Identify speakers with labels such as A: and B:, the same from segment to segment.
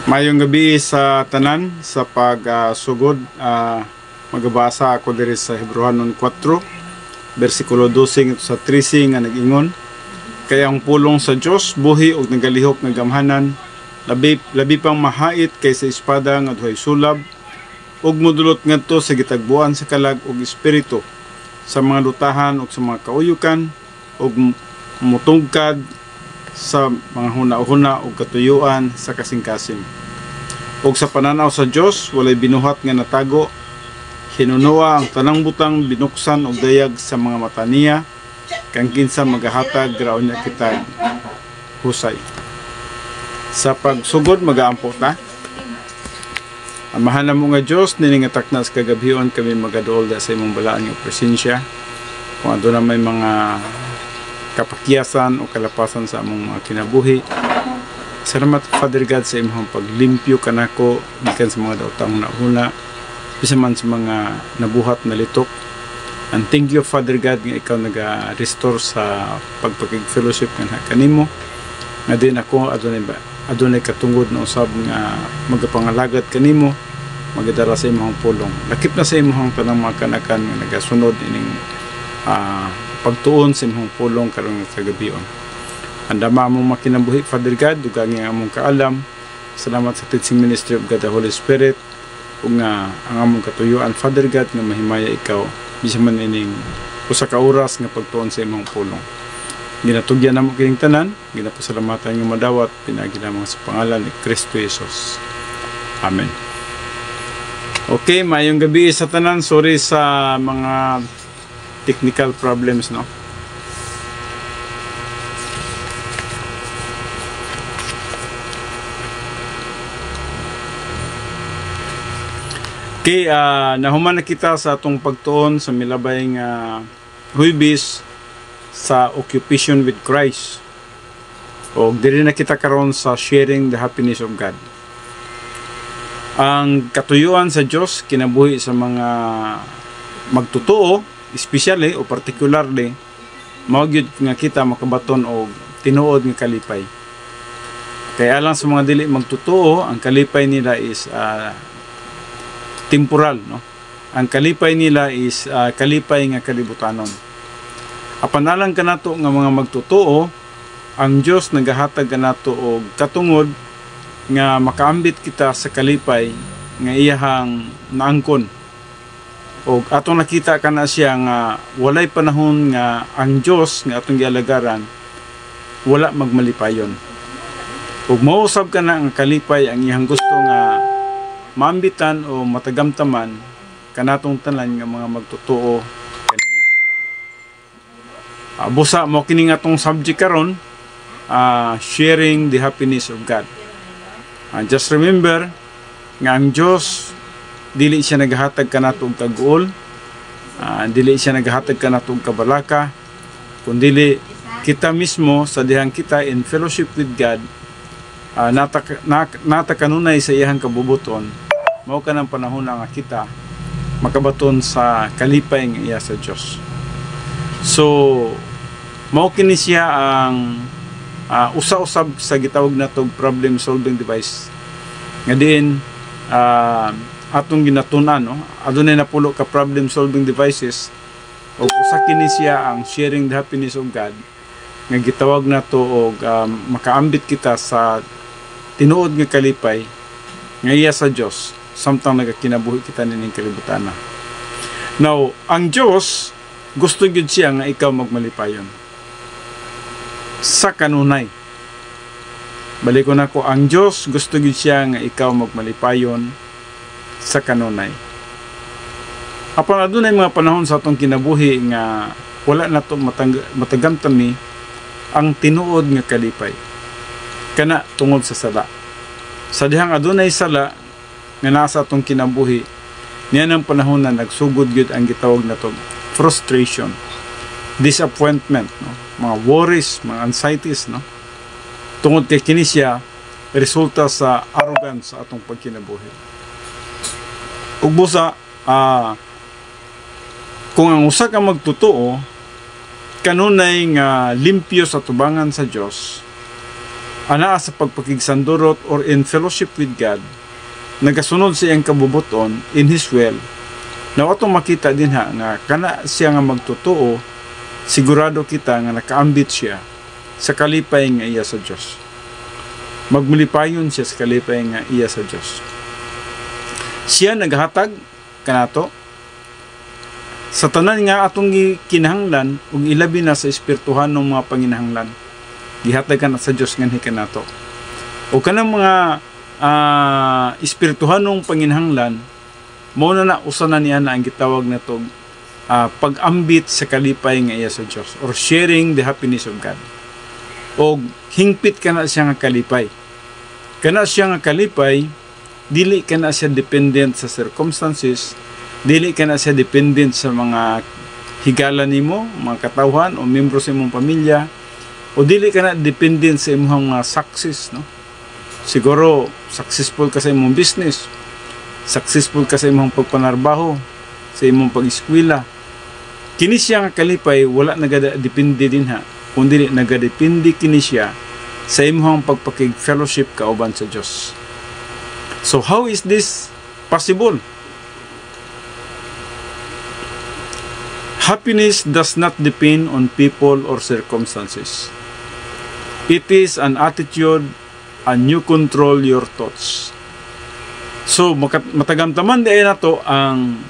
A: Mayong gabi sa tanan sa pagsugod. Magabasa ako diri sa Hebrehanon 4 bersikulo 12 sa 13 nga nag-ingon, kaya ang pulong sa Dios buhi og nagalihok nga gamhanan, labi pang mahait kaysa espada nga duhay sulab, ug modulot ngadto sa gitagbuan sa kalag ug espiritu, sa mga lutahan ug sa mga kauyukan, ug mutungkad sa mga huna-huna ug katuyuan sa kasing-kasing. Ug sa pananaw sa Dios walay binuhat nga natago, hinunoa ang tanang butang binuksan og dayag sa mga mata niya, kang kinsa magahatag graon niya kita husay. Sa pagsugod magaampo ta. Amahan na mo nga Dios, niningatak na sa kagabhion kami magaduol sa imong balaan nga presensya. Kung ano na may mga kapakyasan o kalapasan sa among mga kinabuhi. Salamat Father God sa imong paglimpyo kanako gikan sa mga daotang huna-huna, bisa man sa mga nabuhat na litok. And thank you Father God nga ikaw naga-restore sa pagpakig-fellowship nga kanimo. Nga din ako adunay katungod na usab nga magapangalagat kanimo, magadara sa imong pulong. Lakip na sa imong tanang mga kanakan nga nagasunod ining pagtuon sa imong pulong karong kagabion. Andama among makinabuhi Father God, dugang nga among kaalam. Salamat sa teaching ministry of God the Holy Spirit, ug nga ang among katuyuan Father God nga mahimaya ikaw bisan man ining usa ka oras nga pagtuon sa imong pulong. Ginatugyan namo kining tanan, ginapasalamatan nga madawat pinagi namo sa pangalan ni Kristo Jesus. Amen. Okay, mayong gabi sa tanan. Sorry sa mga technical problems, no? Okay, nahuman na kita sa atong pagtuon sa milabay nga huibis sa occupation with Christ. O diri na kita karon sa sharing the happiness of God. Ang katuyuan sa Dios kinabuhi sa mga magtutuo, especially o particularly, mao gyud nga kita makabaton og tinuod nga kalipay. Kaya lang sa mga dili magtutuo, ang kalipay nila is temporal, no? Ang kalipay nila is kalipay nga kalibutanon. Apanalang kanato nga mga magtutuo, ang Dios nagahatag kanato og katungod nga makaambit kita sa kalipay nga iyahang naangkon. Og atong nakita kana siya nga walay panahon nga ang Dios nga atong gialagaran wala magmalipayon. Ug mausab kana ang kalipay ang iyang gusto nga maambitan o matagamtaman kanatong tanan nga mga magtutuo kaniya. Busa mo kini nga tong subject karon, sharing the happiness of God. Just remember nga ang Dios dili siya naghatag kanato og kag-uol, dili siya naghatag kanato og kabalaka, kundi kita mismo sa dihang kita in fellowship with God, natakanunay sa iyang kabubuton. Mao ka ng panahon nga kita makabaton sa kalipay nga iya sa Dios. So mao kini siya ang usa-usab sa gitawag natog problem solving device nga din atong ginatunan, no? Adunay napulo ka problem solving devices, o usa kini siya ang sharing the happiness of God nga gitawag nato og makaambit kita sa tinuod nga kalipay nga iya sa Dios samtang nagakinabuhi kita nining kalibutan. Now, ang Dios gusto gyud siya nga ikaw magmalipayon sa kanunay. Balik ko nako, ang Dios gusto gyud siya nga ikaw magmalipayon sa kanunay. Apan adunay mga panahon sa atong kinabuhi nga wala nato matagamtami ang tinuod nga kalipay kana tungod sa sala. Sa dihang adunay sala nga nasa atong kinabuhi, niyan ang panahon na nagsugod gyud ang gitawag nato frustration, disappointment, no? Mga worries, mga anxieties, no? Tungod kay kini siya resulta sa arrogance sa atong pagkinabuhi. Ug busa kung ang usa ka magtutuo, kanunay nga limpyo sa tubangan sa Dios, anaa sa pagpakigsandurot or in fellowship with God, nagasunod sa iyang kabubuton in His will, na atong makita din nga kana siya nga magtotoo, sigurado kita nga nakaambit siya sa kalipay nga iya sa Dios. Magmulipayon siya sa kalipay nga iya sa Dios. Siya naghatag kanato sa tanan nga atong kinahanglan ug ilabi na sa espirituhan ng mga panginahanglan. Gihatag kana sa Dios nganhi kanato. O kanang mga espirituhan ng panginahanglan mao na usa na niya na ang gitawag nato pag-ambit sa kalipay nga iya sa Dios or sharing the happiness of God. O hingpit kana siya nga kalipay. Kana siya nga kalipay, dili kana siya dependent sa circumstances, dili kana siya dependent sa mga higala nimo, mga katawhan o membro sa imong pamilya, o dili kana dependent sa imong mga success, no? Siguro successful ka sa imong business, successful ka sa imong pagpanarbaho, sa imong pag-eskwela. Kini siya nga kalipay wala nagadepende din kundi nagadepende kini siya sa imong pagpakig-fellowship kauban sa Dios. So how is this possible? Happiness does not depend on people or circumstances. It is an attitude, and you control your thoughts. So matagamtaman di na to ang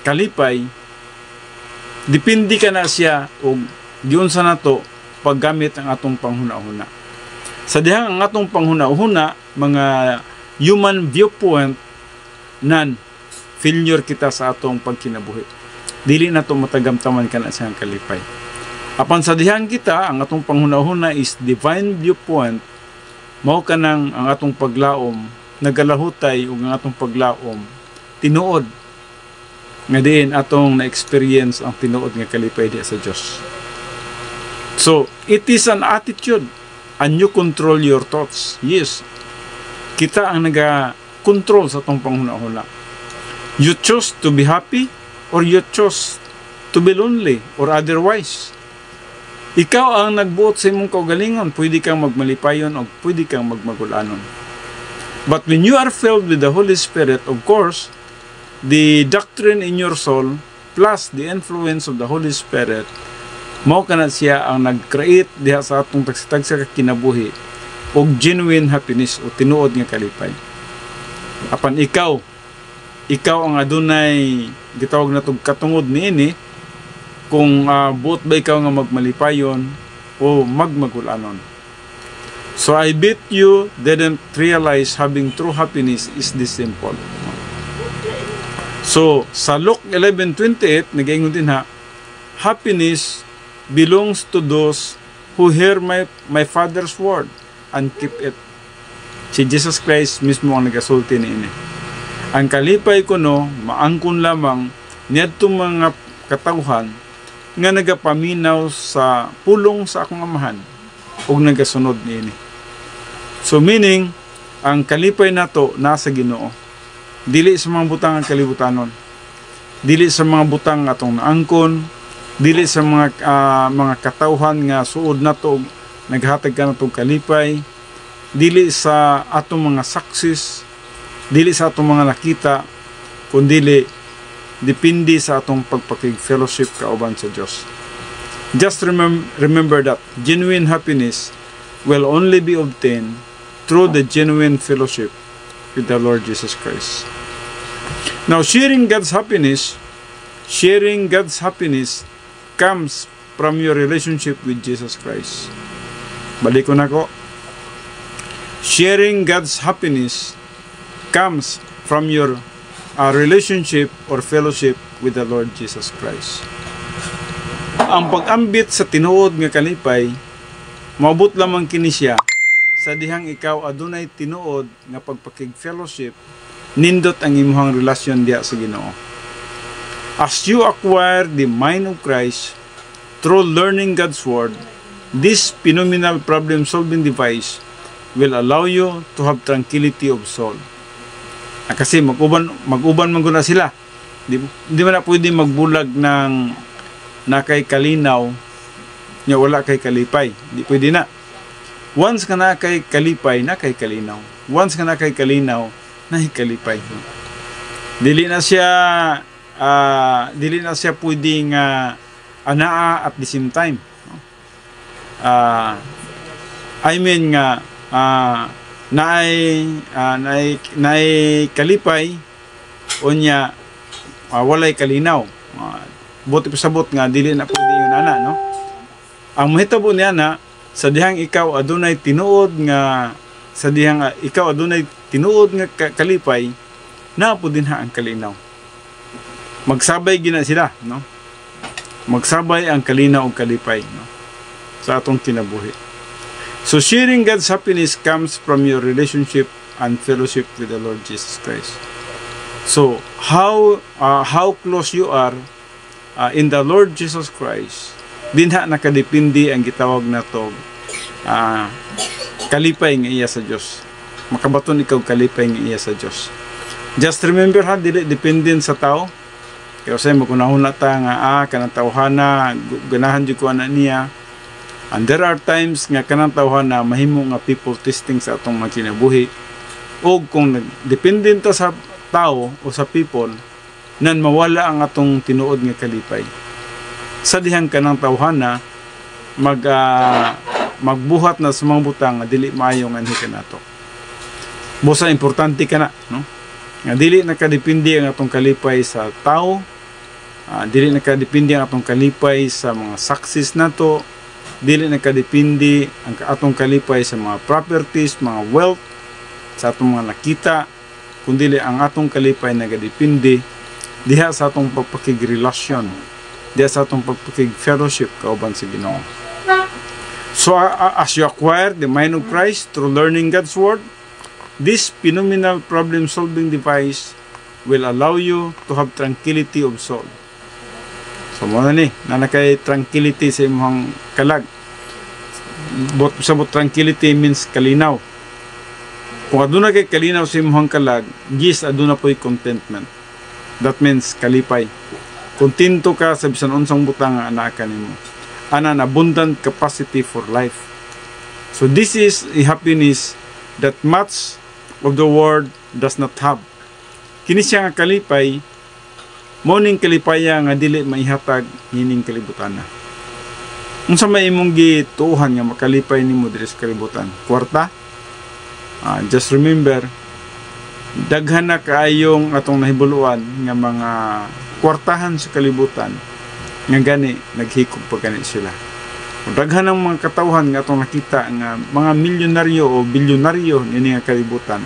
A: kalipay, depende ka na siya o giunsa na to paggamit ang atong panghuna-huna. Sa dihang ang atong panghuna-huna, mga human viewpoint, failure kita sa atong pagkinabuhi. Dili na to matagamtaman ka na siyang kalipay. Apan sa dihang kita, ang atong panghuna-huna is divine viewpoint, mao ka nang ang atong paglaom, nagalahutay ug ang atong paglaom, tinuod, nga diin atong na-experience ang tinuod nga kalipay di sa Dios. So, it is an attitude, and you control your thoughts. Yes, kita ang naga-control sa atong panghuna-huna. You choose to be happy, or you choose to be lonely or otherwise. Ikaw ang nagbuot sa imong kaugalingon, pwede kang magmalipayon o pwede kang magmagulanon. But when you are filled with the Holy Spirit, of course, the doctrine in your soul plus the influence of the Holy Spirit, mao kana siya ang nag-create diha sa atong tagsitag sa kinabuhi og genuine happiness o tinuod nga kalipay. Apan ikaw ang adunay gitawag natong katungod niini kung buot ba ikaw nga magmalipayon o magmagulanon. So I bet you didn't realize having true happiness is this simple. So sa Luke 11:28 nagaingon din happiness belongs to those who hear my Father's word and keep it. Si Jesus Christ mismo ang nagasulti niini. Ang kalipay ko maangkon lamang niadtong mga katawhan nga nagapaminaw sa pulong sa akong amahan ug nagasunod niini. So meaning, ang kalipay nato nasa Ginoo. Dili sa mga butang ang kalibutanon. Dili sa mga butang atong naangkon, dili sa mga katawhan nga suod nato naghatag ka natong kalipay, dili sa atong mga success, dili sa atong mga nakita, kundi depende sa atong pagpakig-fellowship kauban sa Dios. Just remember that genuine happiness will only be obtained through the genuine fellowship with the Lord Jesus Christ. Now, sharing God's happiness comes from your relationship with Jesus Christ. Balik ko na ko. Sharing God's happiness comes from your relationship or fellowship with the Lord Jesus Christ. Ang pag-ambit sa tinuod nga kalipay, maabot lamang kini siya sa dihang ikaw adunay tinuod nga pagpakig-fellowship, nindot ang imong relasyon diha sa Ginoo. As you acquire the mind of Christ through learning God's Word, this phenomenal problem-solving device will allow you to have tranquility of soul. Kasi mag-uban man guna sila. Di man na pwede magbulag ng nakay kalinaw nya wala kay kalipay. Di pwede na. Once ka na kay kalipay, na kay kalinaw. Once ka na kay kalinaw, na kay kalipay. Dili na siya pwedeng anaa at the same time. I mean nga naay kalipay unya walay kalinaw. Buti pasabot nga dili na pwede yun ana, no? Ang mahitabo niya na sa dihang ikaw adunay tinuod nga kalipay, na po din ha ang kalinaw. Magsabay gina sila, no? Magsabay ang kalinaw ug kalipay, no? Sa atong kinabuhi. So sharing God's happiness comes from your relationship and fellowship with the Lord Jesus Christ. So how close you are in the Lord Jesus Christ, dinha nakadepende ang gitawag nato kalipay nga iya sa Dios. Makabaton ikaw kalipay nga iya sa Dios. Just remember ha, dili dependent sa tao. Kaya say magunahon na ta nga kanang tawhana ganahan jud ko ana niya. And there are times nga kanang tawhana mahimo nga people testing sa atong mga kinabuhi. O kung dependent ta sa tao o sa people, nan mawala ang atong tinuod nga kalipay. Sa dihang kanang tawhana magbuhat na sa mga butang nga dili maayo nga anhi nato. Busa importante kana, no? Nga dili nakadepende ang atong kalipay sa tao, dili nakadepende ang atong kalipay sa mga success nato, dili nakadepende ang atong kalipay sa mga properties, mga wealth, sa atong mga nakita, kundi ang atong kalipay nagadepende diha sa atong pagpakigrelasyon, diha sa atong pagpakig-fellowship kauban sa Ginoo. So as you acquire the mind of Christ through learning God's Word, this phenomenal problem-solving device will allow you to have tranquility of soul. So muna ni, nanakay tranquility sa imong kalag. Sabot tranquility means kalinaw. Kung aduna kay kalinaw sa imong kalag, gis aduna po'y contentment. That means kalipay. Kontento ka sa bisan unsang butang nga anaa nimo. An abundant capacity for life. So this is a happiness that much of the world does not have. Kini siya nga kalipay, morning kalipaya nga dili maihatag hining kalibutana. Unsa may imong gituohan nga makalipay nimo diri sa kalibutan? Kwarta? Just remember, daghan na kaayong atong nahibuluan nga mga kwartahan sa kalibutan nga gani naghikog pa gani sila. Daghan ang mga katawhan nga atong nakita nga mga milyonaryo o bilyonaryo nini nga kalibutan,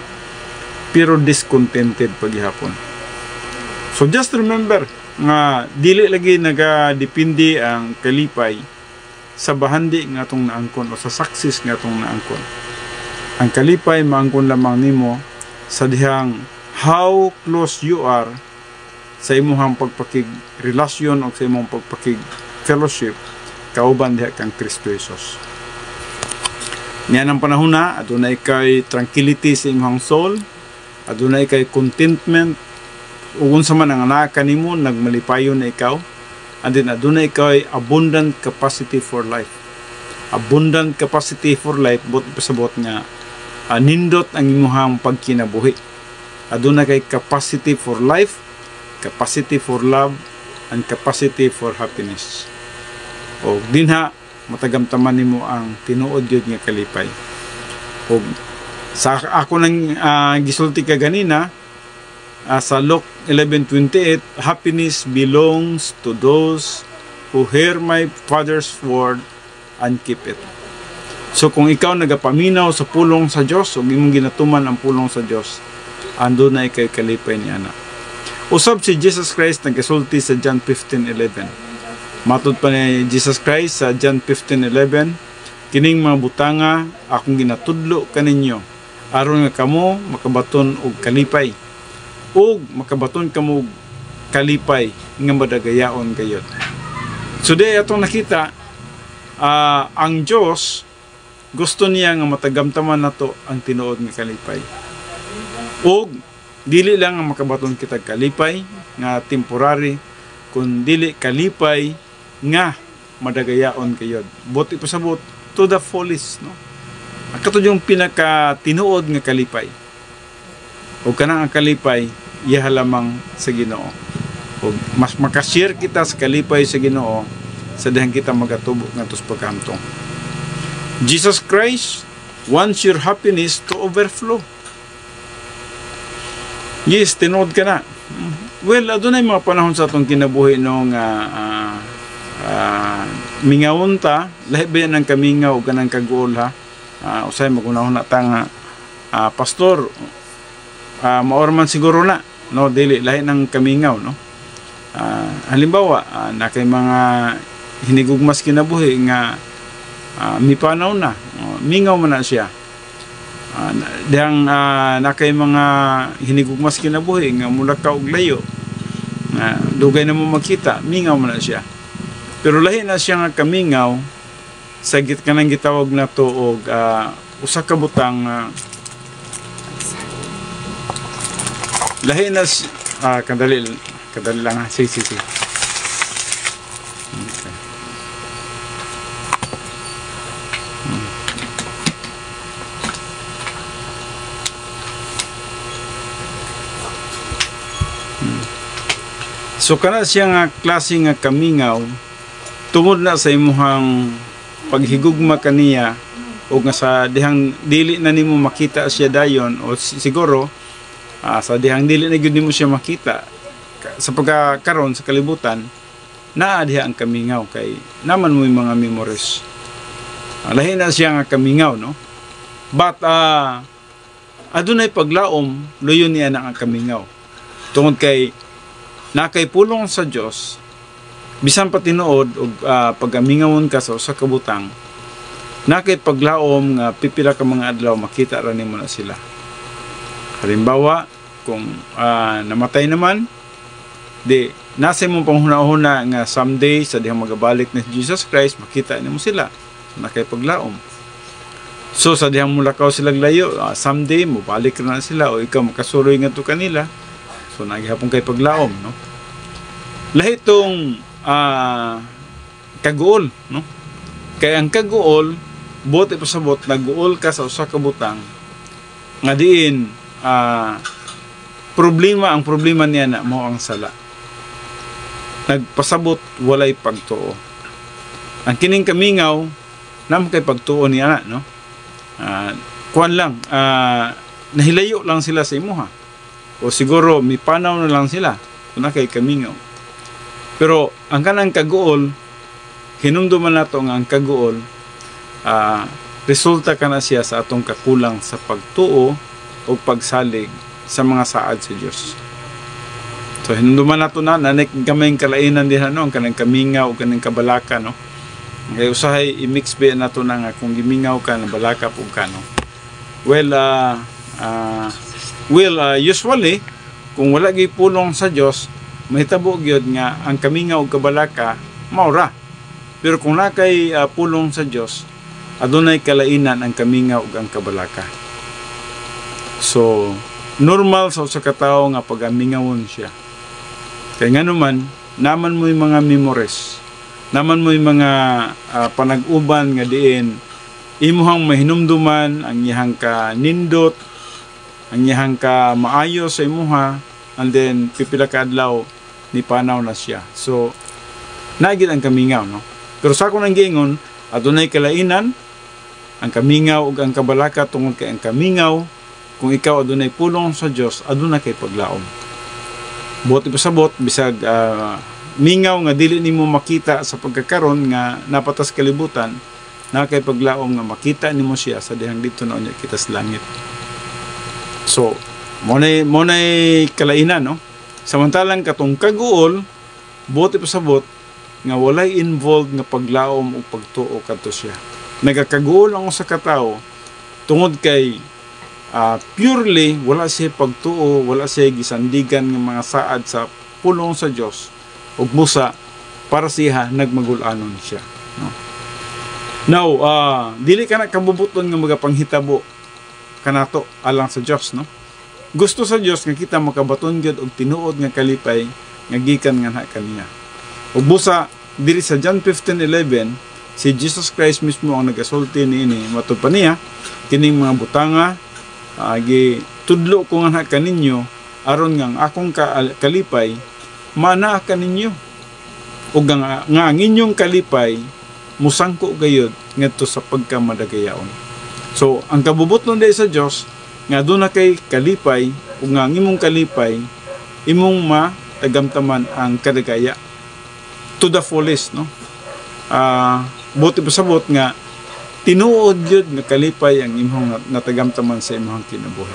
A: pero discontented paghihapon. So just remember nga dili lagi nagadepende ang kalipay sa bahandi nga atong naangkon o sa success nga atong naangkon. Ang kalipay maangkon lamang nimo sa dihang how close you are sa imong pagpakig-relasyon o sa imong pagpakig-fellowship kauban diha kang Kristo Jesus. Niyan ang panahon na, adunay kay tranquility sa imong soul, adunay kay contentment, ugon sa man ang anaa kanimo nagmalipayon na ikaw, and then adunay kay abundant capacity for life. Abundant capacity for life, but pasabot nga nindot ang imong pagkinabuhi. Adunay kay capacity for life, capacity for love, and capacity for happiness. O dinha matagamtaman nimo ang tinuod gyud nga kalipay. O sa ako nang gisulti ka ganina sa Luke 11:28, happiness belongs to those who hear my Father's word and keep it. So kung ikaw nagapaminaw sa pulong sa Dios o imong ginatuman ang pulong sa Dios, andun na kay kalipay ni ana. Usab si Jesus Christ nagasulti sa John 15:11. Matud pa ni Jesus Christ sa John 15:11, kining mga butanga akong ginatudlo kaninyo aron nga kamo makabaton og kalipay. Ug makabaton kamo kalipay nga madagayaon gayud. So di atong nakita ang Dios gusto niya nga matagamtaman nato ang tinuod nga kalipay. Ug dili lang ang makabaton kita kalipay nga temporary, kun dili kalipay nga madagayaon kayod. Buti pasabot to the fullest, no? Kato yung pinaka tinuod nga kalipay. O kanang ang kalipay iya lamang sa Ginoo. O mas makashare kita sa kalipay sa Ginoo sa dihang kita magatubo ngadto sa pagkamtong. Jesus Christ wants your happiness to overflow. Yes, tinuod ka na. Well, adunay mga panahon sa atong kinabuhi nung mingawon ta, lahi ba yan ang kamingaw o ganang kaguol ha? Usay magunahon na tanga pastor, maorman siguro na, no? Dili, lahi ng kamingaw, no? Halimbawa, na kay mga hinigugmas kinabuhi nga mipanaw na, mingaw man na siya. Diyang na kay mga hinigugmas kinabuhi nga mula ka og layo, dugay na mo makita, mingaw man na siya. Pero lahi na siya nga kamingaw sa kanang gitawag na to og usa ka butang lahi na kadali lang ha. Sige. Okay. So kana siya nga klase nga kamingaw tungod na sa imuhang paghigugma kaniya o nga sa dihang dili na nimo makita siya dayon o siguro sa dihang dili na gyud nimo siya makita sa pagkakaron sa kalibutan naa diha ang kamingaw kay naman mo yung mga memories. Lahi na siya nga kamingaw, no? But adunay paglaom luyon niya na ang kamingaw tungod kay nakay pulong sa Dios bisan pa tinuod og pagamingawon ka sa kabutang nakay paglaom nga pipila ka mga adlaw makita ra nimo na sila. Halimbawa kung namatay naman di nasa imong panghuna-huna nga someday sa dihang magabalik ni Jesus Christ makita nimo sila, so nakay paglaom. So sa dihang mulakaw sila layo, someday mo balik na sila o ikaw makasuroy ngadto kanila. So nagihapon kay paglaom, no? Lahi tong kaguol, no? Kay ang kaguol buti pasabot naguol ka sa usa ka butang nga diin ang problema niya na mo ang sala. Nagpasabot walay pagtuo. Ang kining kamingaw nam kay pagtuo niya na, no? Kuan lang nahilayo lang sila sa imuha. O siguro mipanaw na lang sila na kay kamingaw. Pero ang kanang kaguol hinumduman nato nga ang kaguol resulta kana siya sa atong kakulang sa pagtuo o pagsalig sa mga saad sa Dios. So hinumduman nato na nanik kamay kalainan din ano ang kanang kamingaw o kanang kabalaka, no? Kay usahay i-mix ba nato na nga kung gimingaw ka na balaka pug kano. Usually kung wala gyud pulong sa Dios mahitabo gyud nga ang kamingaw ug kabalaka maura. Pero kung nakay pulong sa Dios adunay kalainan ang kamingaw ug ang kabalaka. So normal sa usa ka tawo nga pagamingawon siya. Kay nganuman naman mo yung mga memories, naman mo yung mga panag-uban nga diin imuhang mahinumduman ang iyang ka nindot, ang iyang ka maayo sa imuha, and then pipila ka adlaw ni panaw na siya. So nagid ang kamingaw, no? Pero sa akong nanggingon adunay kalainan ang kamingaw ug ang kabalaka tungod kay ang kamingaw kung ikaw adunay pulong sa Dios aduna kay paglaom. Buti pasabot bisag mingaw nga dili nimo makita sa pagkakaron nga napatas kalibutan na kay paglaom nga makita nimo siya sa dihang dito na unya kita sa langit. So mo nay kalainan, no? Samantalang katong kaguol buti pasabot nga walay involved nga paglaom o pagtuo kadto siya. Nagakaguol ang usa ka tawo tungod kay purely wala siya pagtuo, wala siya gisandigan ng mga saad sa pulong sa Dios ug busa para siya nagmagulanon siya, no? Now dili ka na kabubuton nga magapanghitabo kanato alang sa Dios, no? Gusto sa Dios nga kita makabaton gyud og tinuod nga kalipay nga gikan nga kaniya. Ug busa diri sa John 15:11, si Jesus Christ mismo ang nagasulti niini matud pa niya kining mga butanga agi tudlo ko nga kaninyo aron nga ang akong kalipay mana kaninyo ug nga ang inyong kalipay musangko gayud ngadto sa pagkamadagayaon. So ang kabubuton day sa Dios nga aduna kay kalipay ug nga ang imong kalipay imong matagamtaman ang kadagaya to the fullest, no? Buti pasabot nga tinuod yun nga kalipay ang imong natagamtaman sa imong kinabuhi.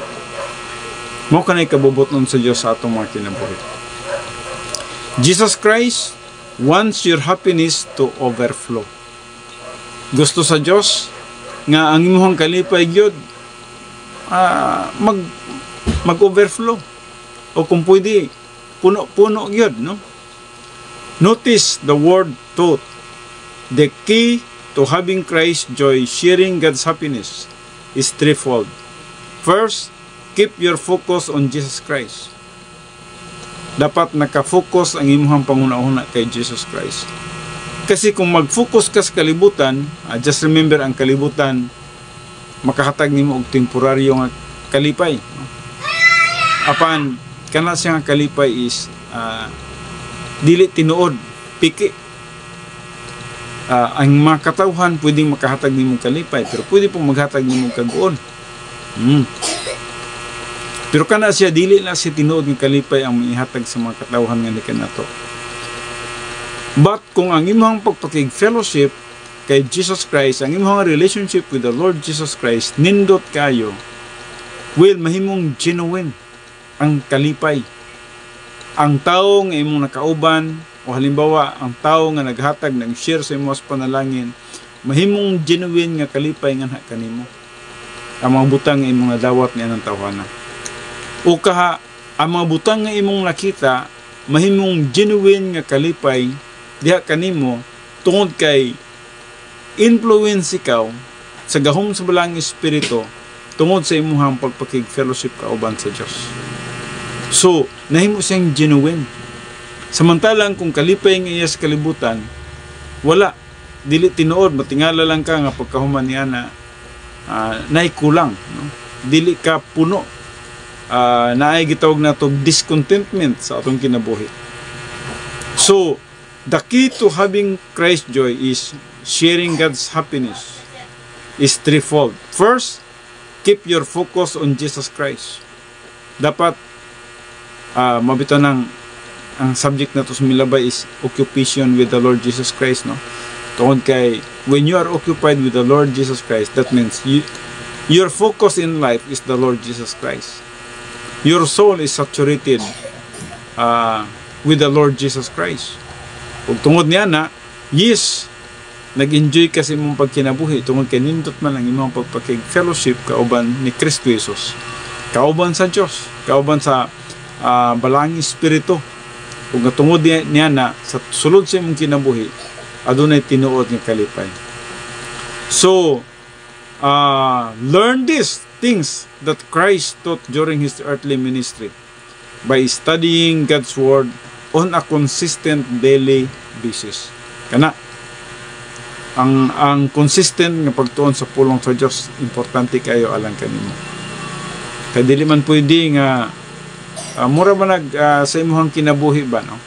A: Mao kanay kabubuton sa Dios sa atong mga kinabuhi. Jesus Christ wants your happiness to overflow. Gusto sa Dios nga ang imong kalipay gyud mag-overflow o kung pwede puno-puno gyud, no? Notice the word truth. The key to having Christ's joy, sharing God's happiness, is threefold. First, keep your focus on Jesus Christ. Dapat nakafocus ang imong panguna-una kay Jesus Christ. Kasi kung mag-focus ka sa kalibutan, just remember ang kalibutan, makahatag nimo og temporaryo nga kalipay. Apan, kana siya nga kalipay is dili tinuod, piki. Ang mga katawhan pwedeng makahatag nimong kalipay, pero pwede pong maghatag nimong kaguon. Pero kana siya dili na si tinuod ng kalipay ang maihatag sa mga katawhan nga kanato. But kung ang imong pagpakig fellowship kay Jesus Christ, ang imong relationship with the Lord Jesus Christ nindot kayo, will mahimong genuine ang kalipay. Ang tao nga imong nakauban o halimbawa ang tao nga naghatag ng share sa imong panalangin, mahimong genuine nga kalipay nga kanimo. Ang mga butang nga imong nadawat niya ng tawhana. O kaha ang mga butang nga imong nakita, mahimong genuine nga kalipay diha kanimo tungod kay influence ikaw sa gahom sa balang espiritu tungod sa imong pagpakig fellowship kauban sa Dios. So, nahimo siyang genuine. Samantalang kung kalipay nga iya sa kalibutan, wala, dili tinuod, matingala lang ka nga pagkahuman niya na naikulang, no? Dili ka puno, naay gitawag na to discontentment sa atong kinabuhi. So, the key to having Christ's joy is sharing God's happiness is threefold. First, keep your focus on Jesus Christ. Dapat mabito ng ang subject na to sa milabay is occupation with the Lord Jesus Christ, no? Tungod kay when you are occupied with the Lord Jesus Christ, that means your focus in life is the Lord Jesus Christ. Your soul is saturated with the Lord Jesus Christ. Ug tungod niya na, yes, nag-enjoy kasi imong pagkinabuhi tungod kay nindot man ang imong pagpakig fellowship kauban ni Kristo Jesus, kauban sa Dios, kauban sa balang espiritu. Kung tungod niya na sa sulod sa imong kinabuhi, adunay tinuod nga kalipay. So, learn these things that Christ taught during His earthly ministry by studying God's Word on a consistent daily basis. Kana, ang consistent nga pagtuon sa pulong sa Dios, importante kayo alang kanimo. Kaya dili man pwede nga mura ba sa imong kinabuhi ba, no?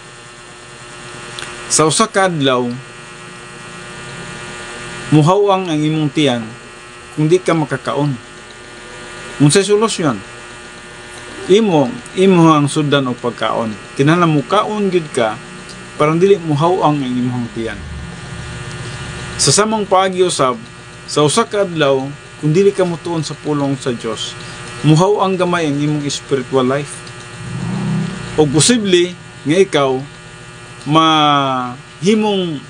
A: Sa usa ka adlaw muhawang ang imong tiyan kung di ka makakaon. Unsay solusyon? Imo ang sudan og pagkaon. Kinahanglan mo kaon gid ka para dili muhawang ang imong tiyan. Sa samang paagi-usab, sa usa ka adlaw kung dili ka motuon sa pulong sa Dios, muhawang gamay ang imong spiritual life. O posible nga ikaw mahimong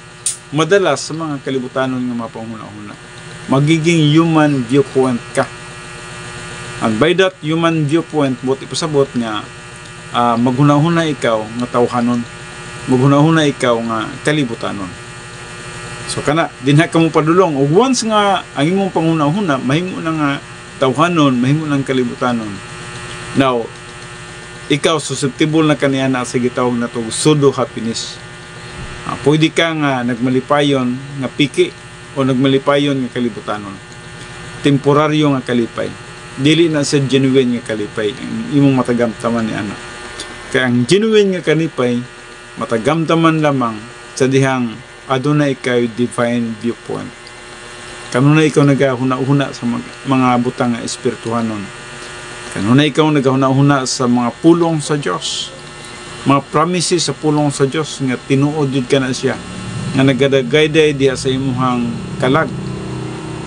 A: madalas sa mga kalibutanon nga mapanguna-una. Magiging human viewpoint ka. And by that human viewpoint, buti pasabot nga maghuna-huna ikaw nga tawhanon. Maghuna-huna ikaw nga kalibutanon. So kana, dinha ka mo padulong. O once nga ang imong panguna-huna, mahimo na nga tawhanon, mahimo ng kalibutanon. Now, ikaw susceptible na kaniya na sa gitawag na to pseudo happiness. Pwede ka nga nagmalipayon nga piki o nagmalipayon nga kalibutanon. Temporaryo nga kalipay. Dili na sa genuine nga kalipay ang imong matagamtaman ni ana. Kaya ang genuine nga kalipay matagamtaman lamang sa dihang adunay kay divine viewpoint. Kanunay ikaw nagahuna-huna sa mga butang nga espirituhanon. Kanunay ikaw nagahuna-huna sa mga pulong sa Dios. Mga promises sa pulong sa Dios nga tinuod jud ka na siya. Nga nagadagayday diha sa imuhang kalag.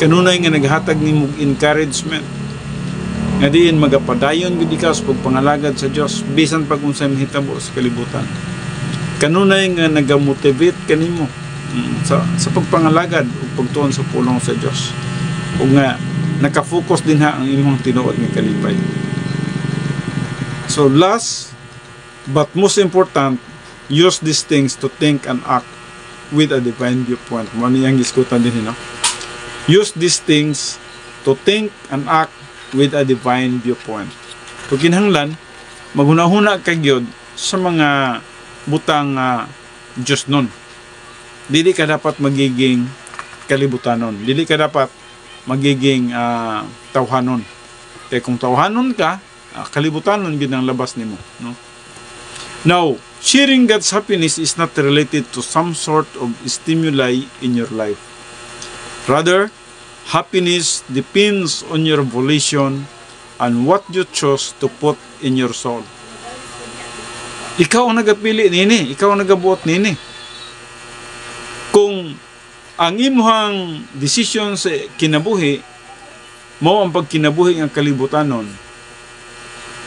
A: Kanunay nga naghatag nimo encouragement. Nga diin magapadayon gid ikaw sa pagpangalagad sa Dios bisan pag unsay mahitabo sa kalibutan. Kanunay nga nagamotivate kanimo sa pagpangalagad o pagtuon sa pulong sa Dios. O nga nakafocus din ha ang imong tinuod nga kalipay. So last but most important, use these things to think and act with a divine viewpoint. Ano yung iskutan din, no? Use these things to think and act with a divine viewpoint. Kung kinahanglan, maghuna-huna ka gyud sa mga butang Diyos nun. Dili ka dapat magiging kalibutanon. Dili ka dapat magiging tawhanon. Kaya kung tawhanon ka, kalibutanon gyud ang labas nimo, no? Now, sharing God's happiness is not related to some sort of stimuli in your life. Rather, happiness depends on your volition and what you choose to put in your soul. Ikaw ang nagapili nini, ikaw ang nagabuot nini. Kung ang imuhang decision sa kinabuhi, mao ang pagkinabuhi ng kalibutanon,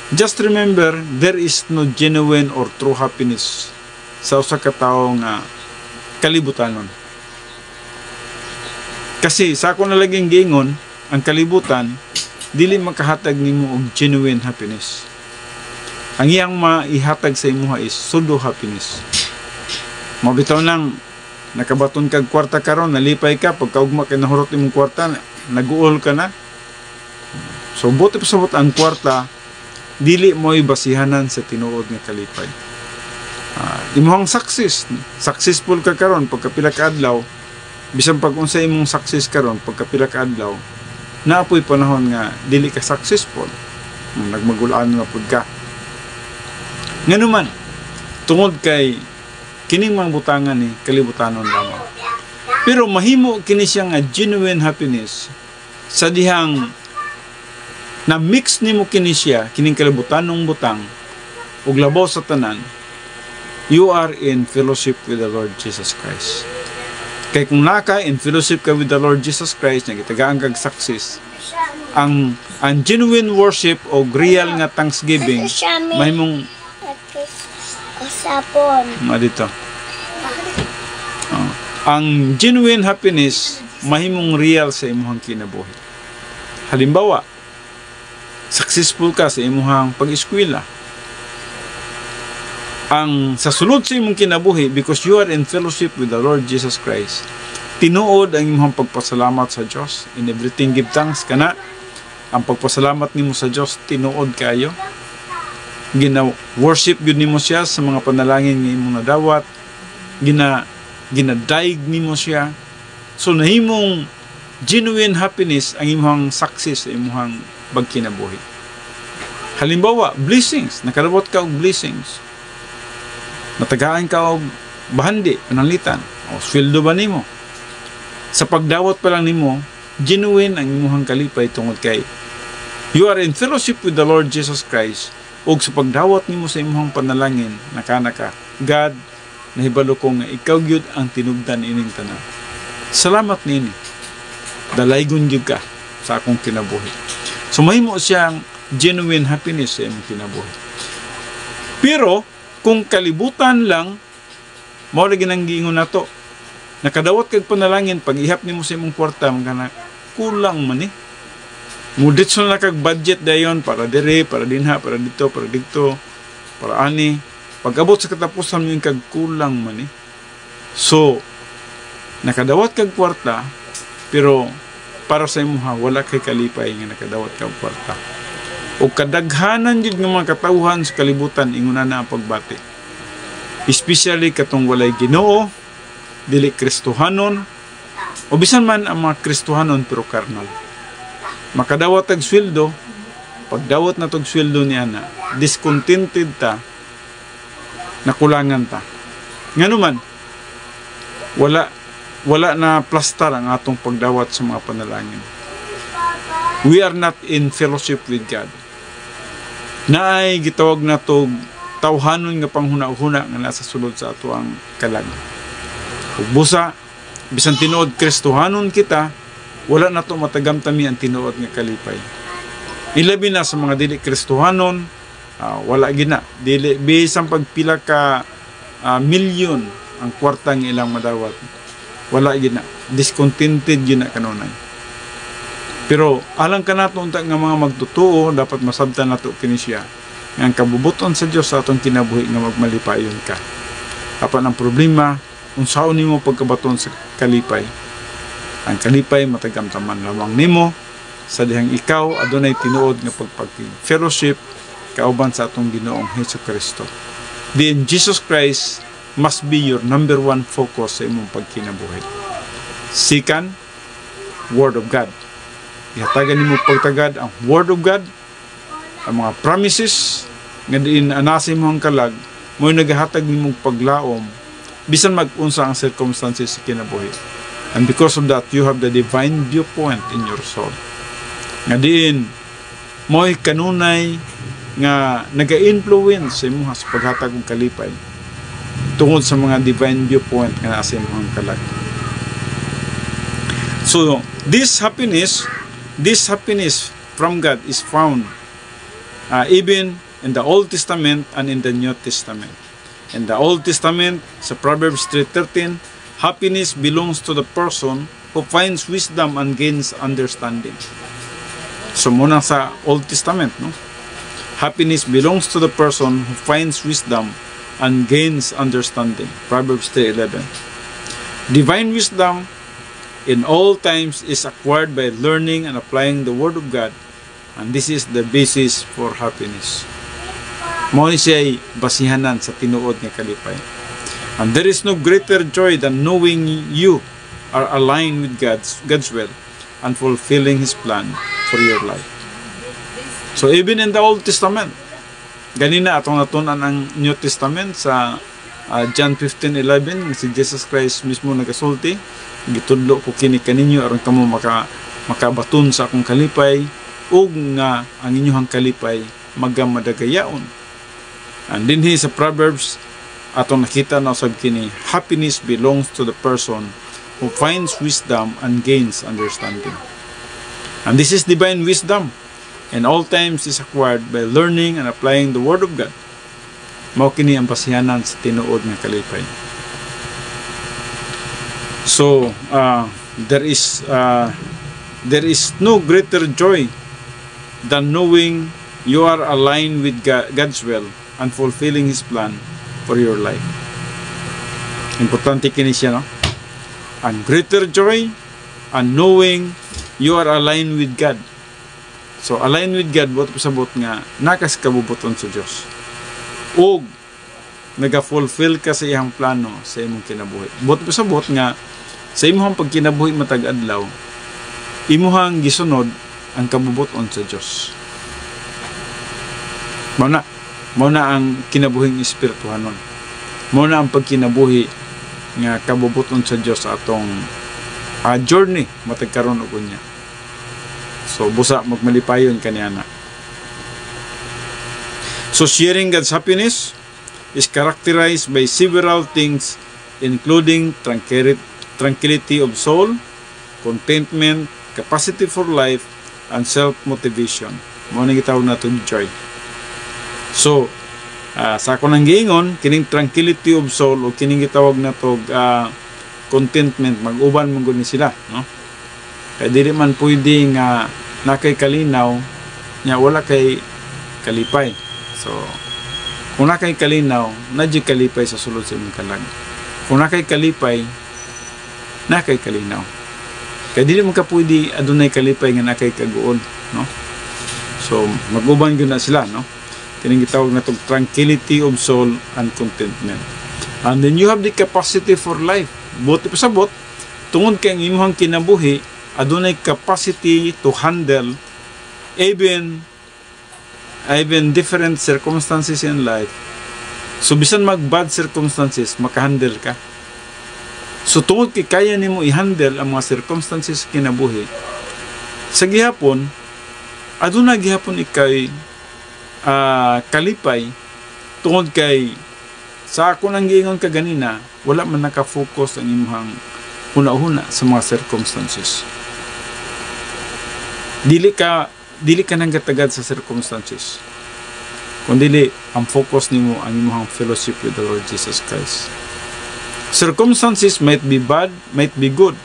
A: just remember, there is no genuine or true happiness sa usa ka tawo nga kalibutanon. Kasi sa ako na laging giingon, ang kalibutan dili makahatag nimo og genuine happiness. Ang iyang maihatag sa imuha is pseudo happiness. Mabitaw nang nakabaton kag kwarta karon, nalipay ka pagkaugma kay nahurot imong kwarta, naguol ka na. So buti pa sabot ang kwarta, dili mo'y basihanan sa tinuod nga kalipay. Imuhang successful ka karon pagkapila ka adlaw, bisan pag unsay imong success karon pagkapila ka adlaw, naapoy panahon nga dili ka successful. Nagmagulaan na pud ka. Nganuman, tungod kay kining mga butangan ni kalibutanon lamang. Pero mahimo kini siya nga genuine happiness sa dihang na mix nimo kini siya kining kalibutanong butang ug labaw sa tanan, you are in fellowship with the Lord Jesus Christ. Kay kung naka in fellowship ka with the Lord Jesus Christ, nagitagaan kag success, ang genuine worship o real nga thanksgiving mahimong dito. Ang genuine happiness mahimong real sa imong kinabuhi. Halimbawa, successful ka sa imong pag-eskwela. Ang sa sulod sa imong kinabuhi, because you are in fellowship with the Lord Jesus Christ, tinuod ang imong pagpasalamat sa Dios. In everything give thanks kana. Ang pagpasalamat nimo sa Dios tinuod kayo. Gina-worship gyud nimo siya sa mga panalangin nga imong nadawat. Ginadaig nimo siya. So nahimong genuine happiness ang imong success sa imong pagkinabuhi. Halimbawa, blessings. Nakarabot ka og blessings. Natagaan ka og bahandi, pananglitan. O sweldo ba nimo? Sa pagdawat pa lang nimo, genuine ang imong kalipay tungod kay you are in fellowship with the Lord Jesus Christ. Og sa pagdawat nimo sa imong panalangin, nakana ka, God, nahibalo ko nga ikaw gyud ang tinubdan ining tanan. Salamat nini. Dalaygon gyud ka sa akong kinabuhi. So mahimo siyang genuine happiness sa imong kinabuhi. Pero kung kalibutan lang, mao lagi nang giingon nato. Nakadawat kag panalangin pag ihap nimo sa imong kwarta, magana kulang man ni. Mudit na kag budget dayon para dire, para dinha, para dito, para ani. Pag abot sa katapusan mo yung kag kulang man ni. So nakadawat kag kwarta, pero para sa imuha wala kay kalipay nga nakadawat kag kwarta. O kadaghanan jud nga mga katawhan sa kalibutan inguna na ang pagbati. especially katong walay Ginoo, dili Kristohanon, o bisan man ang mga Kristohanon pero karnal. Makadawat tag sweldo, pagdawat na tag sweldo niya na, discontented ta, nakulangan ta. Nganuman, wala na plastar ang atong pagdawat sa mga panalangin. We are not in fellowship with God. Naay gitawag na to tawhanon nga panghuna-huna nga nasa sulod sa ato ang kalag. Ug busa, bisan tinuod Kristohanon kita, wala na to matagamtami ang tinuod nga kalipay. Ilabi na sa mga dili Kristohanon, wala gina. Dili bisan pagpila ka milyon ang kwarta nga ilang madawat. Wala gina. Discontented gina kanunay. Pero alang ka nato unta nga mga magtutuo, dapat masabtan nato kini siya. Ang kabubuton sa Dios sa atong kinabuhi nga magmalipayon ka. Apan ang problema, unsaon nimo pagkabaton sa kalipay. Ang kalipay matagamtaman lamang nimo sa dihang ikaw adunay tinuod nga pagpag-fellowship kauban sa atong Ginoong Hesukristo. Then Jesus Christ must be your number one focus sa imong pagkinabuhi. Second, Word of God. Ihatagan nimo pagtagad ang Word of God, ang mga promises nga diin anasi mo ang kalag, mo'y nagahatag nimong paglaom bisan mag-unsa ang circumstances sa kinabuhi. And because of that, you have the divine viewpoint in your soul. Nga diin, mo'y kanunay nga naga-influence sa imong sa paghatag ng kalipay tungod sa mga divine viewpoint nga nasa imong kalag. So, this happiness from God is found even in the Old Testament and in the New Testament. In the Old Testament, sa Proverbs 3:13, happiness belongs to the person who finds wisdom and gains understanding. So muna sa Old Testament, no? Happiness belongs to the person who finds wisdom and gains understanding. Proverbs 3:11. Divine wisdom in all times is acquired by learning and applying the Word of God, and this is the basis for happiness. Mao ni siya basihanan sa tinuod nga kalipay. And there is no greater joy than knowing you are aligned with God's will and fulfilling His plan for your life. So even in the Old Testament, ganina atong natunan ang New Testament sa John 15:11, si Jesus Christ mismo nagasulti, gitudlo ko kini kaninyo aron kamo makabaton sa akong kalipay ug nga ang inyong kalipay magamadagayaon. And din sa Proverbs atong nakita na usab kini, happiness belongs to the person who finds wisdom and gains understanding. And this is divine wisdom, and all times is acquired by learning and applying the Word of God. Mao kini ang basihanan sa tinuod nga kalipay. So there is no greater joy than knowing you are aligned with God's will and fulfilling His plan for your life. Importante kini siya, no? And greater joy and knowing you are aligned with God. So aligned with God, buot pasabot nga nakas kabubuton sa Dios. O naga-fulfill ka sa iyang plano sa imong kinabuhi. Buot pasabot nga sa imong pagkinabuhi matag adlaw, imuhang gisunod ang kabubuton sa Dios. Mao na ang kinabuhing espirituhanon. Mao na ang pagkinabuhi nga kabubuton sa Dios sa atong journey matag karon ug unya. So busa magmalipayon kaniana. So sharing God's happiness is characterized by several things, including tranquility of soul, contentment, capacity for life, and self-motivation. Mao na gitawag naton joy. So sa ako nang giingon, kining tranquility of soul o kining gitawag na to contentment, mag-uban mong ni sila, no? Kaya dili man pwede nga nakay kalinaw nya wala kay kalipay. So kung nakay kalinaw, nadyo kalipay sa sulod sa imong kalag. Kung nakay kalipay, nakay kalinaw. Kaya dili man ka pwede adunay kalipay nga nakay kaguon, no? So mag-uban gyud na sila, no? Kining gitawag na tong tranquility of soul and contentment. And then you have the capacity for life. Buti pasabot, tungod kay ang imong kinabuhi, adunay capacity to handle even different circumstances in life. So bisan mag bad circumstances, makahandle ka. So tungod kay kaya nimo i-handle ang mga circumstances kinabuhi, sa gihapon, aduna gihapon ikay kalipay tungod kay sa ako nang giingon ka ganina, wala man naka-focus ang imong una-una sa mga circumstances. Dili ka nang gatagad sa circumstances, kundi ang focus nimo ang imong fellowship with the Lord Jesus Christ. Circumstances might be bad, might be good.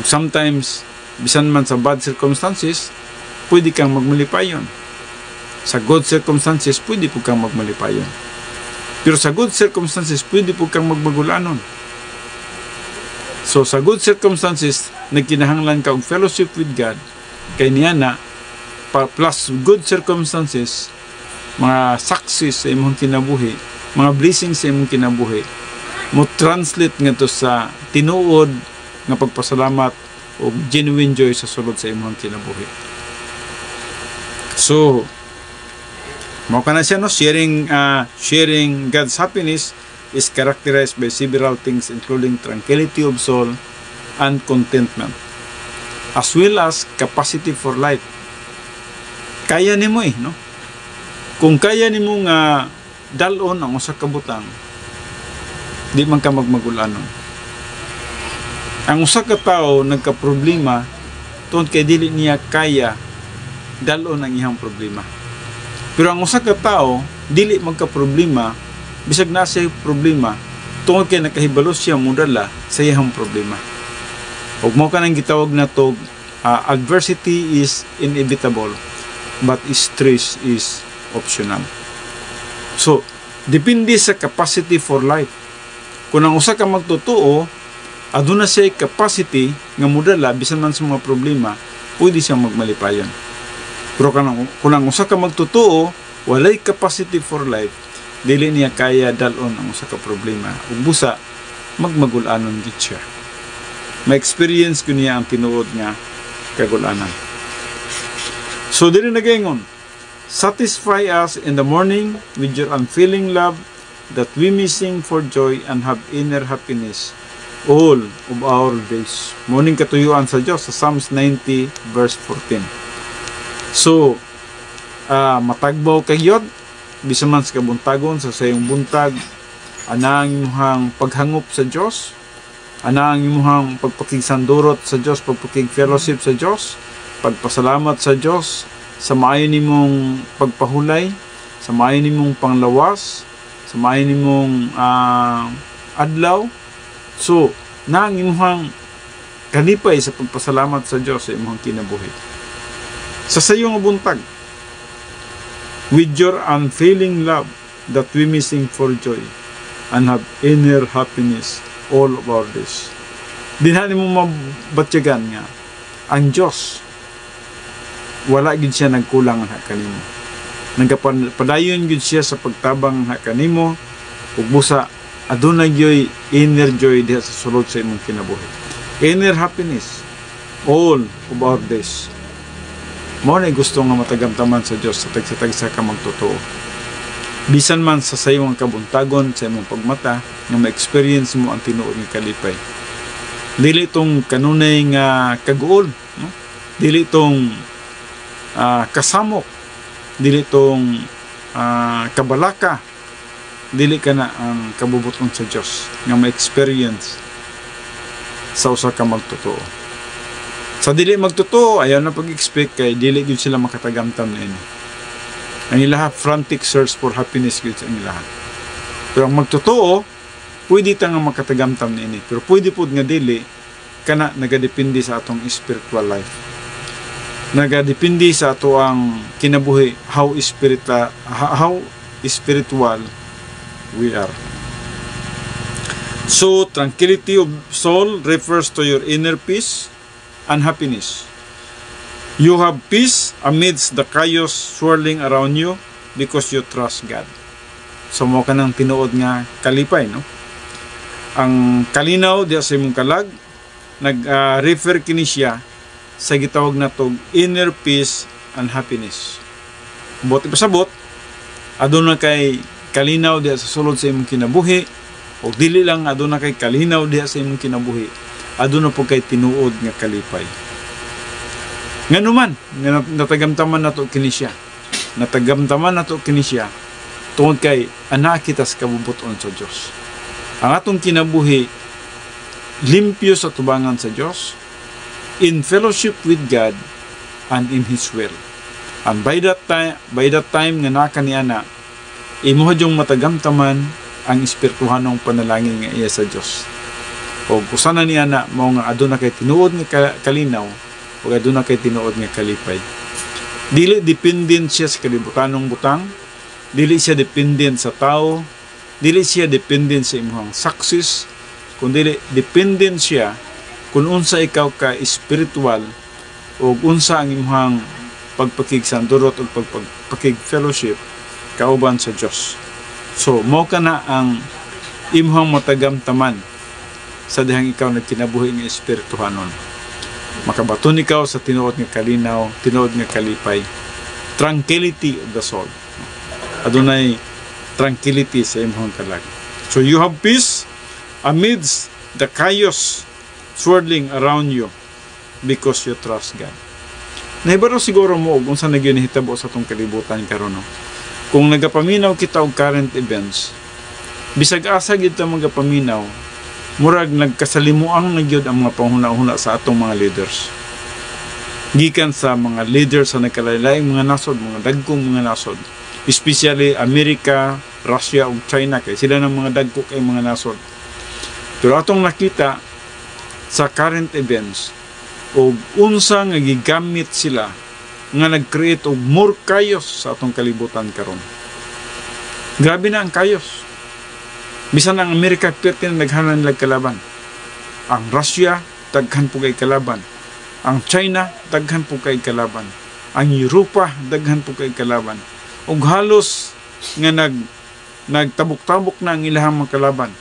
A: Sometimes, bisan man sa bad circumstances, pwede kang magmalipayon. Sa good circumstances, pwede po kang magmalipayon. Pero sa good circumstances, pwede po kang magbagulanon. So, sa good circumstances, nagkinahanglan ka og fellowship with God, kay niya na, plus good circumstances, mga success sa imong kinabuhi, mga blessings sa imong kinabuhi, mo translate nga to sa tinuod nga pagpasalamat o genuine joy sa sulod sa imong kinabuhi. So, mao kana siya no, sharing God's happiness is characterized by several things including tranquility of soul and contentment, as well as capacity for life. Kaya nimo no? Kung kaya nimo nga dalon ang usa ka butang, di man ka magmagulanon. Ang usa ka tawo nagka-problema tungod kay dili niya kaya dalon ang iyang problema. Pero ang usa ka tawo dili magka-problema bisag na siya problema tungod kay nakahibalo siya mudala sa iyang problema. Ug mao kanang gitawag na to adversity is inevitable but stress is optional. So, depende sa capacity for life. Kung ang usa ka magtotoo, aduna siya capacity nga mudala bisan man sa mga problema, pwede siyang magmalipayon. Pero kung ang usa ka magtotoo, walay capacity for life, dili niya kaya dalon ang usa ka problema. Ug busa magmagulanon gid siya. Ma-experience ko niya ang tinuod nga kagulanan. So dili nagaingon, satisfy us in the morning with your unfailing love, that we may sing for joy and have inner happiness all of our days. Morning katuyuan sa Diyos sa Psalms 90 verse 14. So, matagbaw kagyod, bisan man sa kabuntagon sa sayong buntag, anang imuhang paghangop sa Diyos, anang imuhang pagpakigsandurot sa Diyos, pagpakig-fellowship sa Diyos, pagpasalamat sa Diyos, sa maayo nimong pagpahulay, sa maayo nimong panglawas, sa maayo nimong adlaw. So, nang imuhang kalipay sa pagpasalamat sa Diyos sa imuhang kinabuhi. Sa sayong buntag, with your unfailing love, that we may sing for joy and have inner happiness all of our days. Dinhani mo mabatyagan nga, ang Diyos, wala gid siya nagkulang ha kanimo. Nagpadayon gid siya sa pagtabang ha kanimo, ug busa adunay gyoy inner joy diha sa sulod sa imong kinabuhi. Inner happiness all of our days. Mao na gusto nga matagamtaman sa Dios sa tagsa-tagsa ka magtotoo. Bisan man sa sayong kabuntagon sa imong pagmata nga ma-experience mo ang tinuod nga kalipay. Dili tong kanunay nga kaguol, no? Dili tong kasamok, dili tong kabalaka, dili ka na ang kabubuton sa Diyos nga ma-experience sa usa ka magtotoo. Sa dili magtotoo, ayaw na pag-expect kay dili gyud sila makatagamtam niini. Ang ilaha frantic search for happiness gyud ang ilaha. Pero ang magtotoo, pwede ta nga makatagamtam niini, pero pwede pud nga dili kana nagadepende sa atong spiritual life. Nagadepende sa ato ang kinabuhi, how spiritual we are. So, tranquility of soul refers to your inner peace and happiness. You have peace amidst the chaos swirling around you because you trust God. So mo ka ng tinuod nga kalipay, no? Ang kalinaw diya sa imong kalag, nag-refer kini siya sa gitawag na tog inner peace and happiness. Buti pasabot, aduna kay kalinaw diya sa sulod sa imong kinabuhi, o dili lang aduna kay kalinaw diya sa imong kinabuhi, aduna po kay tinuod nga kalipay. Nganuman, natagamtaman nato kini siya. Natagamtaman nato kini siya tungod kay anak kita sa kabubuton sa Dios. Ang atong kinabuhi limpyo sa tubangan sa Dios, in fellowship with God and in His will. And by that time nga naka ni ana, imo hadyong matagamtaman ang espirituhanong panalangin nga iya sa Dios. O kusana ni ana mao nga aduna kay tinuod nga kalinaw, o aduna kay tinuod nga kalipay. Dili dependent siya sa kalibutanong butang, dili siya dependent sa tao, dili siya dependent sa imong success, kundi dependent siya kung unsa ikaw ka spiritual o unsa ang imong pagpakigsanturot o pagpakig fellowship kauban sa Dios. So mao kana ang imong matagamtaman sa dihang ikaw nagkinabuhi nga espirituhanon. Makabaton ikaw sa tinuod nga kalinaw, tinuod nga kalipay, tranquility of the soul. Adunay tranquility sa imong kalag. So you have peace amidst the chaos swirling around you because you trust God. Nahibaro siguro mo kung saan nagyunihitabo sa itong kalibutan karon, no? Kung nagapaminaw kita og current events, bisag asa gid ta magapaminaw, murag nagkasalimuang nagyud ang mga panghuna-huna sa atong mga leaders. Gikan sa mga leaders sa nagkalain-laing mga nasod, mga dagkong mga nasod, especially Amerika, Russia ug China, kay sila ng mga dagko kay mga nasod. Pero atong nakita sa current events, o unsa nga gigamit sila nga nag-create og more chaos sa atong kalibutan karon. Grabe na ang chaos. Bisan ang Amerika perti na naghanan nila kalaban. Ang Russia daghan po kay kalaban. Ang China daghan po kay kalaban. Ang Europa daghan po kay kalaban. Ug halos nga nagtabok-tabok na ang ilahang mga kalaban.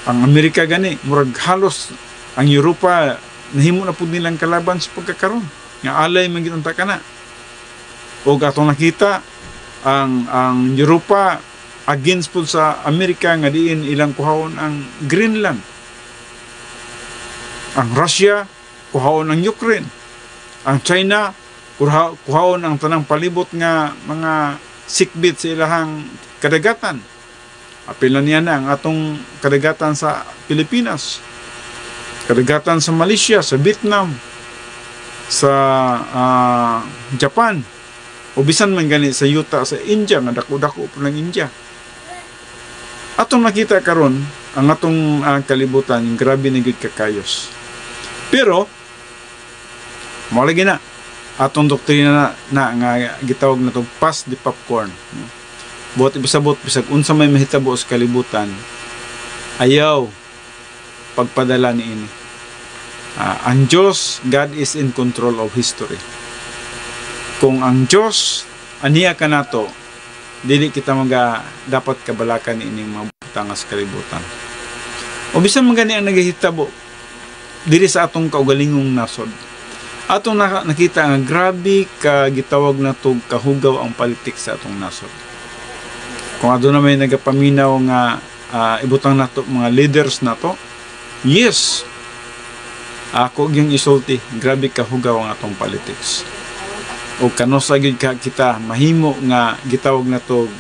A: Ang Amerika gani murag halos ang Europa nahimo na pud nilang kalaban sa pagkakaron. Nga alay man gid unta kana. Og atong nakita ang Europa against po sa Amerika nga diin ilang kuhaon ang Greenland. Ang Russia kuhaon ang Ukraine. Ang China kuhaon ang tanang palibot nga mga sikbit sa ilahang kadagatan. Apil na niya na ang atong kadagatan sa Pilipinas, kadagatan sa Malaysia, sa Vietnam, sa Japan, o bisan man gani sa yuta sa India, nga dako-dako po ng India. Atong nakita karon ang atong kalibutan, grabe na gyud kakayos. Pero malagi na atong doktrina na nga gitawag na tong pass the popcorn. Buot ibasabot bisag unsa may mahitabo sa kalibutan, ayaw pagpadala niini. Ang Diyos, God is in control of history. Kung ang Diyos aniya ka nato, dili kita dapat kabalakan ining mga butang sa kalibutan. O bisan man gani ang nagahitabo diri sa atong kaugalingong nasod, atong nakita nga grabe ka gitawag na tog kahugaw ang politik sa atong nasod. Kung aduna may nagapaminaw nga ibutang nato mga leaders nato, yes, ako yung isulti, grabe kahugaw ang atong politics. O kanosa gyud ka kita mahimo nga gitawag na to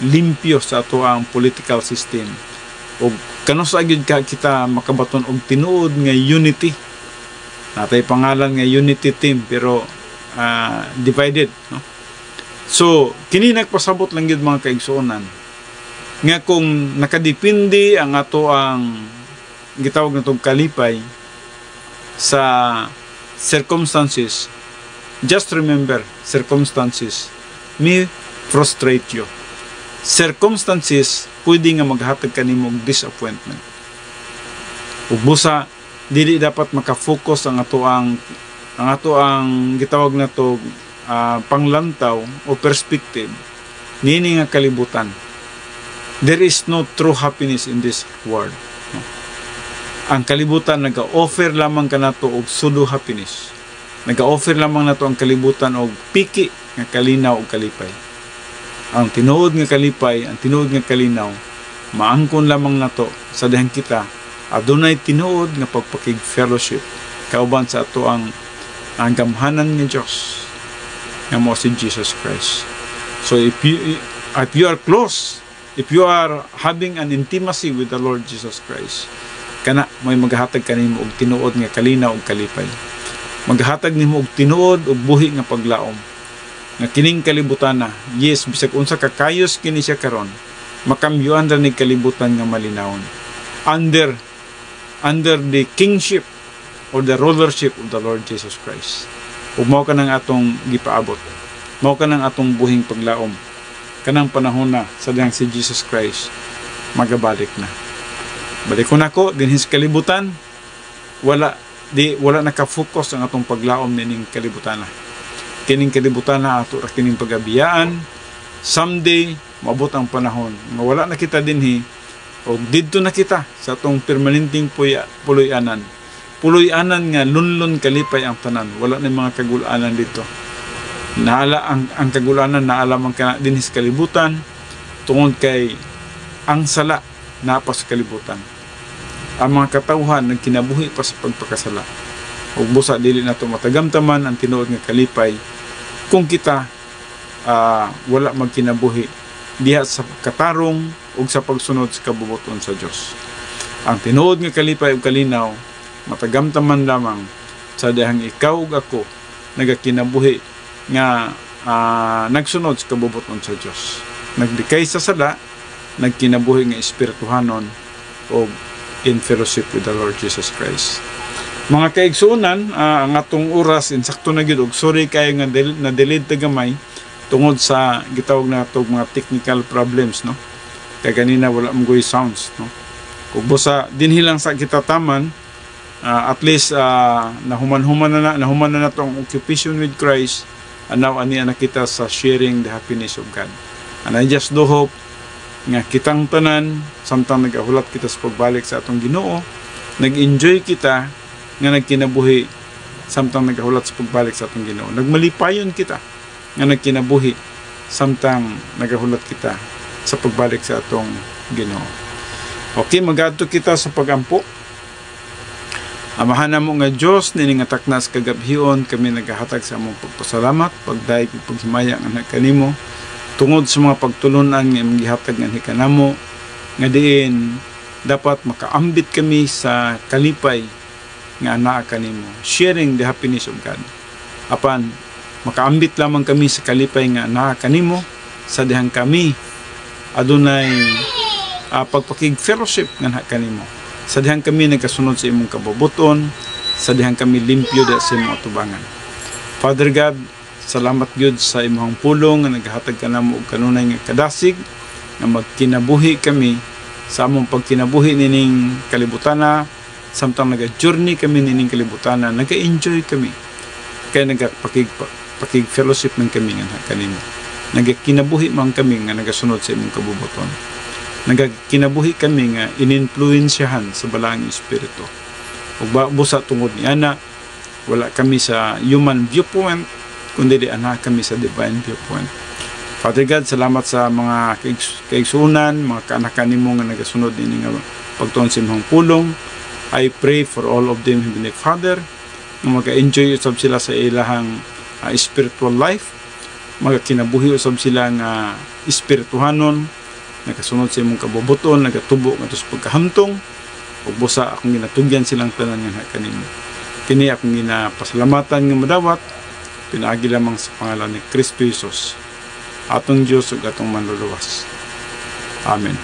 A: limpyo sa ato ang political system. O kanosa gyud ka kita makabaton og tinuod nga unity. Natay pangalan nga unity team pero divided, no? So kini nagpasabot lang gyud mga kaigsuonan nga kung nakadepende ang ato ang gitawag na tong kalipay sa circumstances. Just remember, circumstances may frustrate you. Circumstances pwede nga maghatag kanimo og disappointment. Ug busa dili dapat makafocus ang ato ang gitawag na to panglantaw o perspective niini nga kalibutan. There is no true happiness in this world. No? Ang kalibutan nag-offer lamang kanato og pseudo happiness. Nag-offer lamang nato ang kalibutan og piki nga kalinaw ug kalipay. Ang tinuod nga kalipay, ang tinuod nga kalinaw, maangkon lamang nato sa dihang kita adunay tinuod nga pagpakig fellowship kauban sa ato ang gamhanan nga Dios nga mao si Jesus Christ. So if you are close, if you are having an intimacy with the Lord Jesus Christ, kana may maghatag kanimo og tinuod nga kalinaw ug kalipay. Maghatag nimo og tinuod ug buhi nga paglaom. Nga kining kalibutan na, yes, bisag unsa ka kayos kini siya karon, makambyuan ra ni kalibutan nga malinawon. Under the kingship or the rulership of the Lord Jesus Christ. Ug mao kanang atong gipaabot. Mao kanang atong buhing paglaom. Kanang panahon na sa dihang si Jesus Christ magabalik na. Balikon ako dinhi sa kalibutan, wala naka-focus ang atong paglaom nining kalibutan na. Kining kalibutan na ato ra kining pagabiyaan. Someday maabot ang panahon mawala na kita dinhi o didto na kita sa atong permanenteng puloy-anan. Puloy-anan nga lunlon kalipay ang tanan. Wala na mga kagulanan dito. Naala ang kagulanan naala man kana dinhi sa kalibutan tungod kay ang sala naa pa sa kalibutan. Ang mga katawhan nagkinabuhi pa sa pagpakasala. Ug busa dili nato matagamtaman ang tinuod nga kalipay kung kita wala magkinabuhi diha sa katarong ug sa pagsunod sa kabubuton sa Dios. Ang tinuod nga kalipay ug kalinaw matagamtaman lamang sa dihang ikaw ug ako nagakinabuhi nga nagsunod sa kabubuton sa Dios. Nagdikay sa sala, nagkinabuhi nga espirituhanon o in fellowship with the Lord Jesus Christ. Mga kaigsuonan, ang atong oras insakto na gyud og sorry kayo nga na-delayed ta gamay tungod sa gitawag na itong mga technical problems, no? Kaya kanina wala mong sounds, no? Kung busa dinhi lang sa kita taman, at least nahuman na itong occupation with Christ, and now ani na kita sa sharing the happiness of God. And I just do hope nga kitang tanan samtang nagahulat kita sa pagbalik sa atong Ginoo, nag-enjoy kita nga nagkinabuhi samtang nagahulat sa pagbalik sa atong Ginoo. Nagmalipayon kita nga nagkinabuhi samtang nagahulat kita sa pagbalik sa atong Ginoo. Okay, magadto kita sa pagampo. Amahan na mo nga Diyos, niningatak na sa kagabhion, kami naghahatag sa among pagpasalamat, pagdaig ug paghimaya nga kanimo tungod sa mga pagtulunan nga imong gihatag nga kanamo, nga diin dapat makaambit kami sa kalipay nga anaa kanimo, sharing the happiness of God. Apan makaambit lamang kami sa kalipay nga anaa kanimo sa dihang kami adunay pagpakig fellowship nga kanimo. Sa dihang kami nagkasunod sa imong kabubuton, sa dihang kami limpyo da sa imong atubangan. Father God, salamat gyud sa imong pulong nga naghatag kanamo og kanunay nga kadasig nga magkinabuhi kami sa among pagkinabuhi nining kalibutana, samtang naga-journey kami nining kalibutana, naga-enjoy kami. Kaya nagapakig fellowship man kami nga kanimo. Nagakinabuhi man kami nga nagasunod sa imong kabubuton. Nagakinabuhi kami nga ininfluensyahan sa balaang espiritu. Ug busa tungod ni ana, wala kami sa human viewpoint, kundi di ana kami sa divine viewpoint. Father God, salamat sa mga kaigsunan, mga kaanakan nimo nga nagasunod ini nga pagtuon sa imong pulong. I pray for all of them, Heavenly Father, na mag-enjoy usab sila sa ilahang spiritual life, magkinabuhi usab sila nga espirituhanon, nagasunod sa imong kabubuton, nagatubo nga sa pagkahamtong, ug busa akong ginatugyan silang tanan nga kanimo. Kini akong ginapasalamatan nga madawat, pinaagi lamang sa pangalan ni Kristo Jesus, atong Diyos ug atong manluluwas. Amen.